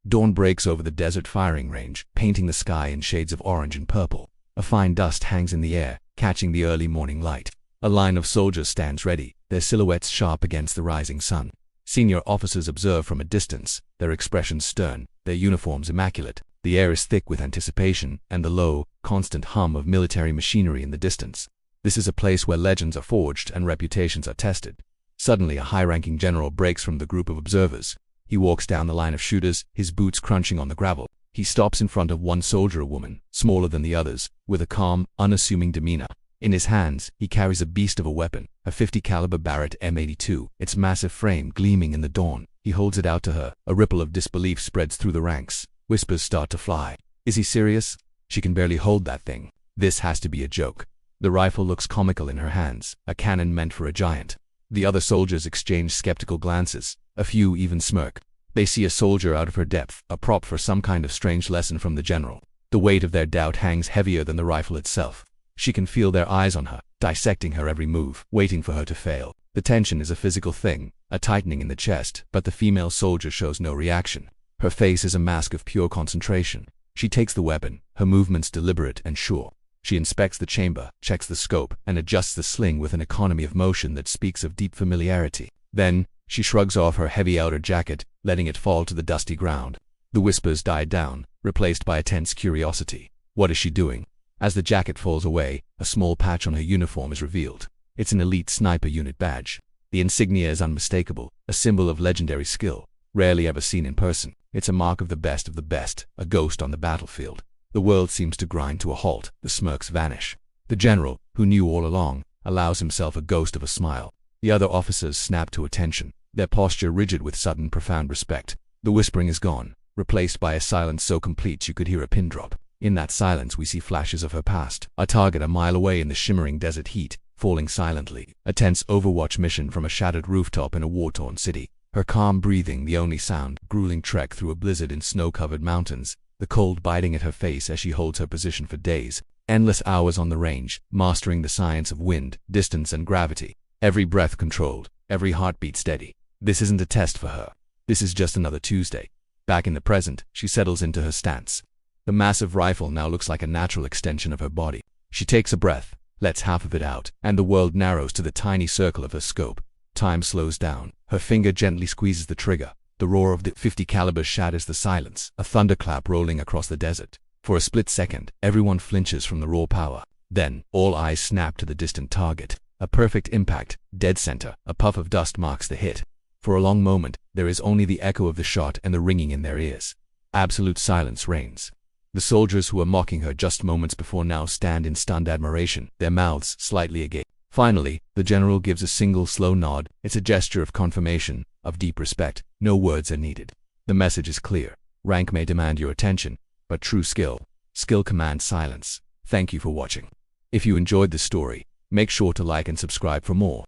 Dawn breaks over the desert firing range, painting the sky in shades of orange and purple. A fine dust hangs in the air, catching the early morning light. A line of soldiers stands ready, their silhouettes sharp against the rising sun. Senior officers observe from a distance, their expressions stern, their uniforms immaculate. The air is thick with anticipation and the low, constant hum of military machinery in the distance. This is a place where legends are forged and reputations are tested. Suddenly, a high-ranking general breaks from the group of observers. He walks down the line of shooters, his boots crunching on the gravel. He stops in front of one soldier, a woman, smaller than the others, with a calm, unassuming demeanor. In his hands, he carries a beast of a weapon, a .50 caliber Barrett M82, its massive frame gleaming in the dawn. He holds it out to her. A ripple of disbelief spreads through the ranks. Whispers start to fly. Is he serious? She can barely hold that thing. This has to be a joke. The rifle looks comical in her hands, a cannon meant for a giant. The other soldiers exchange skeptical glances. A few even smirk. They see a soldier out of her depth, a prop for some kind of strange lesson from the general. The weight of their doubt hangs heavier than the rifle itself. She can feel their eyes on her, dissecting her every move, waiting for her to fail. The tension is a physical thing, a tightening in the chest, but the female soldier shows no reaction. Her face is a mask of pure concentration. She takes the weapon, her movements deliberate and sure. She inspects the chamber, checks the scope, and adjusts the sling with an economy of motion that speaks of deep familiarity. Then, she shrugs off her heavy outer jacket, letting it fall to the dusty ground. The whispers die down, replaced by a tense curiosity. What is she doing? As the jacket falls away, a small patch on her uniform is revealed. It's an elite sniper unit badge. The insignia is unmistakable, a symbol of legendary skill, rarely ever seen in person. It's a mark of the best, a ghost on the battlefield. The world seems to grind to a halt, the smirks vanish. The general, who knew all along, allows himself a ghost of a smile. The other officers snap to attention, their posture rigid with sudden profound respect. The whispering is gone, replaced by a silence so complete you could hear a pin drop. In that silence we see flashes of her past, a target a mile away in the shimmering desert heat, falling silently, a tense Overwatch mission from a shattered rooftop in a war-torn city. Her calm breathing the only sound, grueling trek through a blizzard in snow-covered mountains, the cold biting at her face as she holds her position for days, endless hours on the range, mastering the science of wind, distance and gravity, every breath controlled, every heartbeat steady. This isn't a test for her. This is just another Tuesday. Back in the present, she settles into her stance. The massive rifle now looks like a natural extension of her body. She takes a breath, lets half of it out, and the world narrows to the tiny circle of her scope. Time slows down. Her finger gently squeezes the trigger. The roar of the .50 caliber shatters the silence, a thunderclap rolling across the desert. For a split second, everyone flinches from the raw power. Then, all eyes snap to the distant target. A perfect impact, dead center. A puff of dust marks the hit. For a long moment, there is only the echo of the shot and the ringing in their ears. Absolute silence reigns. The soldiers who were mocking her just moments before now stand in stunned admiration, their mouths slightly agape. Finally, the general gives a single slow nod. It's a gesture of confirmation, of deep respect. No words are needed. The message is clear. Rank may demand your attention, but true skill commands silence. Thank you for watching. If you enjoyed this story, make sure to like and subscribe for more.